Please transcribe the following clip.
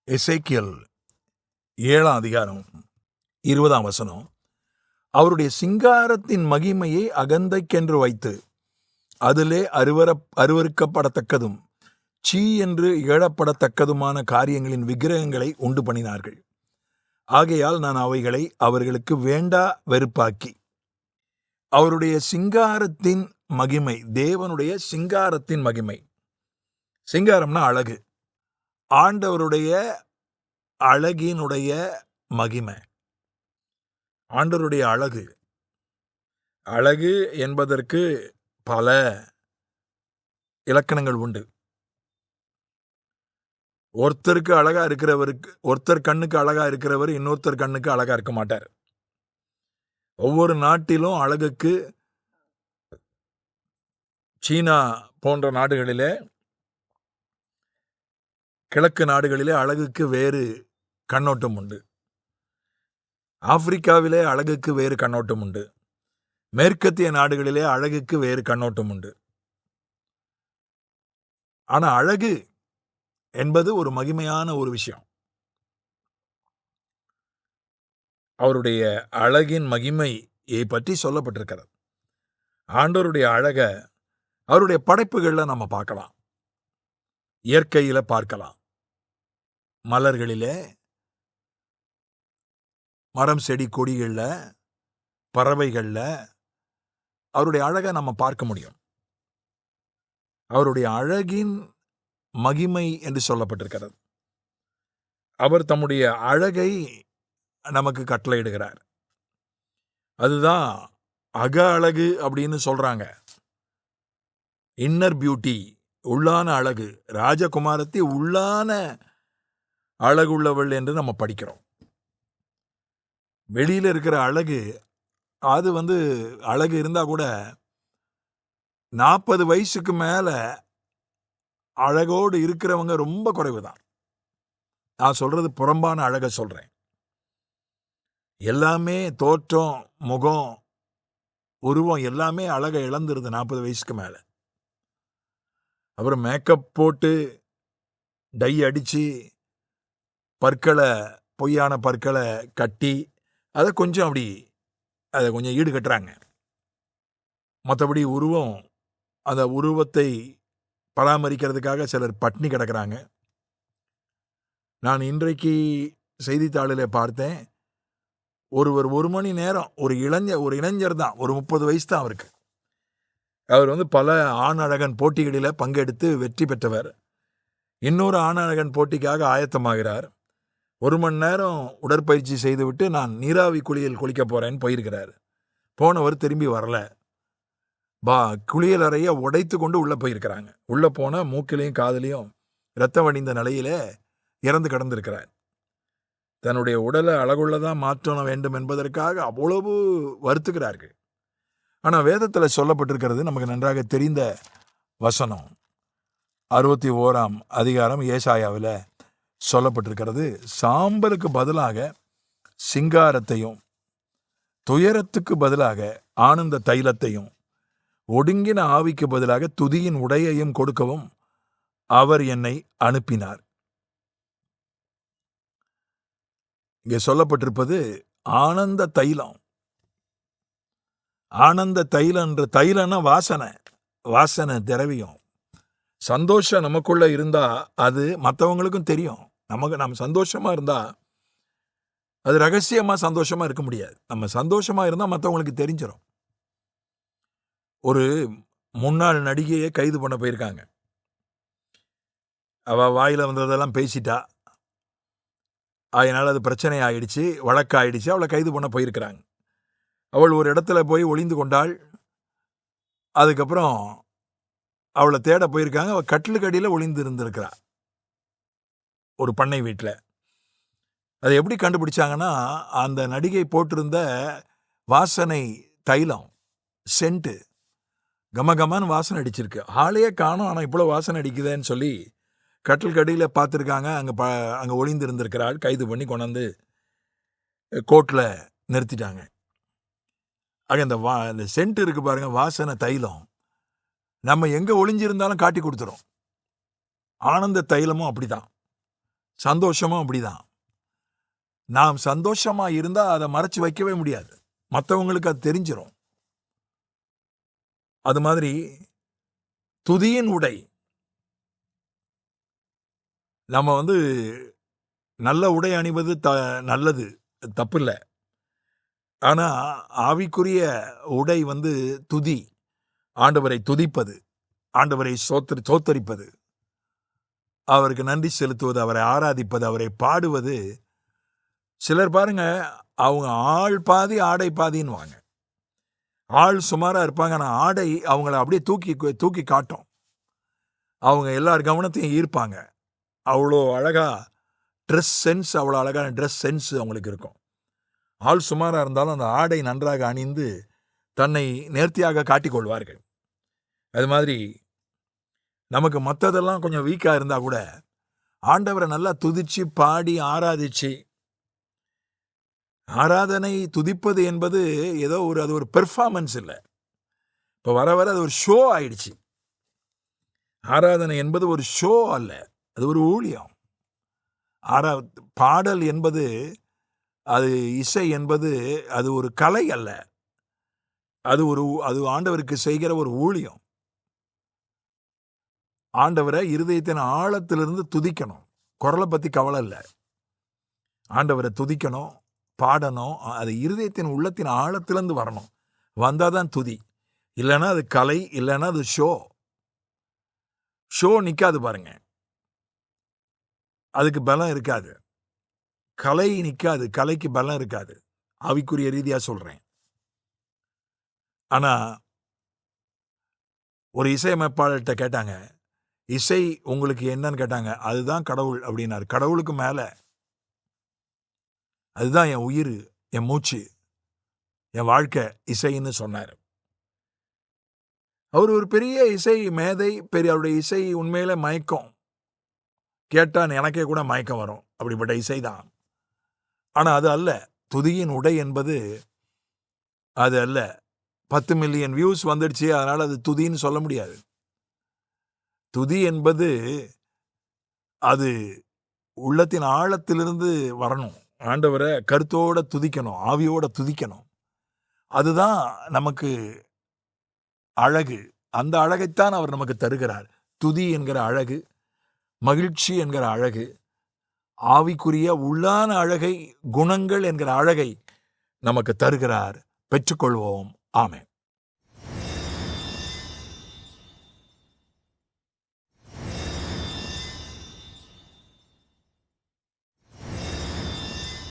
எசேக்கியேல் 7ஆம் அதிகாரம் 20ஆம் வசனம். அவருடைய சிங்காரத்தின் மகிமையை அகந்தைக்கென்று வைத்து அதிலே அருவருக்கப்படத்தக்கதும் சீ என்று இகழப்படத்தக்கதுமான காரியங்களின் விக்கிரகங்களை உண்டு பண்ணினார்கள். ஆகையால் நான் அவைகளை அவர்களுக்கு வேண்டா வெறுப்பாக்கி அவருடைய சிங்காரத்தின் மகிமை, தேவனுடைய சிங்காரத்தின் மகிமை, சிங்காரம்னா அழகு, ஆண்டவருடைய அழகினுடைய மகிமை, ஆண்டவருடைய அழகு. அழகு என்பதற்கு பல இலக்கணங்கள் உண்டு. ஒருத்தருக்கு அழகா இருக்கிறவருக்கு, ஒருத்தர் கண்ணுக்கு அழகா இருக்கிறவர் இன்னொருத்தர் கண்ணுக்கு அழகா இருக்க மாட்டார். ஒவ்வொரு நாட்டிலும் அழகுக்கு, சீனா போன்ற நாடுகளிலே, கிழக்கு நாடுகளிலே அழகுக்கு வேறு கண்ணோட்டம் உண்டு. ஆப்பிரிக்காவிலே அழகுக்கு வேறு கண்ணோட்டம் உண்டு. மேற்கத்திய நாடுகளிலே அழகுக்கு வேறு கண்ணோட்டம் உண்டு. ஆனா அழகு என்பது ஒரு மகிமையான ஒரு விஷயம். அவருடைய அழகின் மகிமையை பற்றி சொல்லப்பட்டிருக்கிறது. ஆண்டவருடைய அழக அவருடைய படைப்புகள்ல நம்ம பார்க்கலாம், இயற்கையில பார்க்கலாம். மலர்களிலே, மரம் செடி கொடிகள்ல, பறவைகள்ல அவருடைய அழகை நம்ம பார்க்க முடியும். அவருடைய அழகின் மகிமை என்று சொல்லப்பட்டிருக்கிறது. அவர் தம்முடைய அழகை நமக்கு கட்டளையிடுகிறார். அதுதான் அக அழகு அப்படின்னு சொல்றாங்க. இன்னர் பியூட்டி, உள்ளான அழகு. ராஜகுமாரத்தி உள்ளான அழகுள்ளவள் என்று நம்ம படிக்கிறோம். வெளியில இருக்கிற அழகு, அது அழகு இருந்தா கூட 40 வயசுக்கு மேல அழகோடு இருக்கிறவங்க ரொம்ப குறைவு தான். நான் சொல்றது புறம்பான அழக சொல்றேன். எல்லாமே தோற்றம், முகம், உருவம் எல்லாமே அழகை இழந்துருது 40 வயசுக்கு மேல. அப்புறம் மேக்கப் போட்டு டை அடிச்சு பற்களை, பொய்யான பற்களை கட்டி அதை கொஞ்சம் ஈடு கட்டுறாங்க. மற்றபடி அந்த உருவத்தை பராமரிக்கிறதுக்காக சிலர் பட்னி கிடக்கிறாங்க. நான் இன்றைக்கு செய்தித்தாளில் பார்த்தேன், ஒருவர் 1 மணி நேரம், ஒரு இளைஞர் தான், ஒரு 30 வயசு தான் அவருக்கு. அவர் பல ஆண் அழகன் போட்டிகளில் பங்கெடுத்து வெற்றி பெற்றவர். இன்னொரு ஆண் அழகன் போட்டிக்காக ஆயத்தமாகிறார். 1 மணி நேரம் உடற்பயிற்சி செய்துவிட்டு நான் நீராவி குளியல் குளிக்க போறேன்னு போயிருக்கிறார். போனவர் திரும்பி வரல. குளியல் அறையை உடைத்து கொண்டு உள்ள போயிருக்கிறாங்க. உள்ள போன மூக்கிலையும் காதலையும் இரத்தம் வடிந்த நிலையில இறந்து கிடந்திருக்கிறார். தன்னுடைய உடலை அழகுள்ளதான் மாற்ற வேண்டும் என்பதற்காக அவ்வளவு வருத்துகிறார்கள். ஆனா வேதத்துல சொல்லப்பட்டிருக்கிறது நமக்கு நன்றாக தெரிந்த வசனம். 61ஆம் அதிகாரம் ஏசாயாவில் சொல்லப்பட்டிருக்கிறது. சாம்பலுக்கு பதிலாக சிங்காரத்தையும், துயரத்துக்கு பதிலாக ஆனந்த தைலத்தையும், ஒடுங்கின ஆவிக்கு பதிலாக துதியின் உடையையும் கொடுக்கவும் அவர் என்னை அனுப்பினார். இங்கே சொல்லப்பட்டிருப்பது ஆனந்த தைலம். ஆனந்த தைலம் என்ற தைலம்னா வாசனை திரவியம். சந்தோஷம் நமக்குள்ள இருந்தா அது மற்றவங்களுக்கும் தெரியும். நம்ம சந்தோஷமா இருந்தா அது ரகசியமா சந்தோஷமா இருக்க முடியாது. நம்ம சந்தோஷமா இருந்தா மற்றவங்களுக்கு தெரிஞ்சிடும். ஒரு முன்னாள் நடிகையை கைது பண்ண போயிருக்காங்க. அவ வாயில வந்ததெல்லாம் பேசிட்டா, அதனால அது பிரச்சனை ஆயிடுச்சு, வழக்காயிடுச்சு. அவளை கைது பண்ண போயிருக்கிறாங்க. அவள் ஒரு இடத்துல போய் ஒளிந்து கொண்டாள். அதுக்கப்புறம் அவளை தேட போயிருக்காங்க. அவள் கட்டிலுக்கு அடியில் ஒளிந்து இருந்திருக்கிறா ஒரு பண்ணை வீட்டில். அதை எப்படி கண்டுபிடிச்சாங்கன்னா, அந்த நடிகை போட்டிருந்த வாசனை தைலம், சென்ட்டு கமகமான்னு வாசனை அடிச்சிருக்கு. ஆளையே காணும், ஆனால் இவ்வளோ வாசனை அடிக்குதுன்னு சொல்லி கட்டில் கடியில் பார்த்துருக்காங்க. அங்கே ஒளிந்து இருந்திருக்கிறாள். கைது பண்ணி கொண்டாந்து கோர்ட்டில் நிறுத்திட்டாங்க. ஆக இந்த சென்ட் இருக்கு பாருங்க, வாசனை தைலம் நம்ம எங்கே ஒளிஞ்சிருந்தாலும் காட்டி கொடுத்துரும். ஆனந்த தைலமும் அப்படிதான். சந்தோஷமும் அப்படிதான். நாம் சந்தோஷமா இருந்தா அதை மறைச்சு வைக்கவே முடியாது. மற்றவங்களுக்கு அது தெரிஞ்சிடும். அது மாதிரி துதியின் உடை. நம்ம நல்ல உடை அணிவது நல்லது, தப்பில்லை. ஆனா ஆவிக்குரிய உடை துதி, ஆண்டவரை துதிப்பது, ஆண்டவரை சோத்தரிப்பது, அவருக்கு நன்றி செலுத்துவது, அவரை ஆராதிப்பது, அவரை பாடுவது. சிலர் பாருங்க, அவங்க ஆள் பாதி ஆடை பாதின்னுவாங்க. ஆள் சுமாராக இருப்பாங்க, ஆனால் ஆடை அவங்கள அப்படியே தூக்கி காட்டும். அவங்க எல்லார் கவனத்தையும் ஈர்ப்பாங்க. அவ்வளோ அழகா ட்ரெஸ் சென்ஸ், அவ்வளோ அழகான ட்ரெஸ் சென்ஸ் அவங்களுக்கு இருக்கும். ஆள் சுமாராக இருந்தாலும் அந்த ஆடை நன்றாக அணிந்து தன்னை நேர்த்தியாக காட்டிக்கொள்வார்கள். அது மாதிரி நமக்கு மற்றதெல்லாம் கொஞ்சம் வீக்காக இருந்தால் கூட ஆண்டவரை நல்லா துதிச்சு பாடி ஆராதிச்சு, ஆராதனை துதிப்பது என்பது ஏதோ அது ஒரு பெர்ஃபார்மன்ஸ் இல்லை. இப்போ வர அது ஒரு ஷோ ஆயிடுச்சு. ஆராதனை என்பது ஒரு ஷோ அல்ல, அது ஒரு ஊழியம். பாடல் என்பது, அது இசை என்பது அது ஒரு கலை அல்ல, அது ஆண்டவருக்கு செய்கிற ஒரு ஊழியம். ஆண்டவரை இருதயத்தின் ஆழத்திலிருந்து துதிக்கணும். குரலை பற்றி கவலை இல்லை. ஆண்டவரை துதிக்கணும், பாடணும். அது இருதயத்தின் உள்ளத்தின் ஆழத்திலிருந்து வரணும். வந்தாதான் துதி. இல்லைன்னா அது கலை, இல்லைன்னா அது ஷோ நிற்காது பாருங்க. அதுக்கு பலம் இருக்காது. கலை நிற்காது, கலைக்கு பலம் இருக்காது. ஆவிக்குரிய ரீதியாக சொல்கிறேன். ஆனால் ஒரு இசையமைப்பாளர்கிட்ட கேட்டாங்க, இசை உங்களுக்கு என்னன்னு கேட்டாங்க. அதுதான் கடவுள் அப்படின்னாரு. கடவுளுக்கு மேலே அதுதான் என் உயிர், என் மூச்சு, என் வாழ்க்கை இசைன்னு சொன்னார். அவர் ஒரு பெரிய இசை மேதை, அவருடைய இசை உண்மையில மயக்கம். கேட்டால் எனக்கே கூட மயக்கம் வரும். அப்படிப்பட்ட இசை தான். ஆனால் அது அல்ல துதியின் உடை என்பது. அது அல்ல. 10 மில்லியன் வியூஸ் வந்துடுச்சு, அதனால் அது துதின்னு சொல்ல முடியாது. துதி என்பது அது உள்ளத்தின் ஆழத்திலிருந்து வரணும். ஆண்டவரை கருத்தோட துதிக்கணும், ஆவியோட துதிக்கணும். அதுதான் நமக்கு அழகு. அந்த அழகைத்தான் அவர் நமக்கு தருகிறார். துதி என்கிற அழகு, மகிழ்ச்சி என்கிற அழகு, ஆவிக்குரிய உள்ளான அழகை, குணங்கள் என்கிற அழகை நமக்கு தருகிறார். பெற்றுக்கொள்வோம். ஆமென்.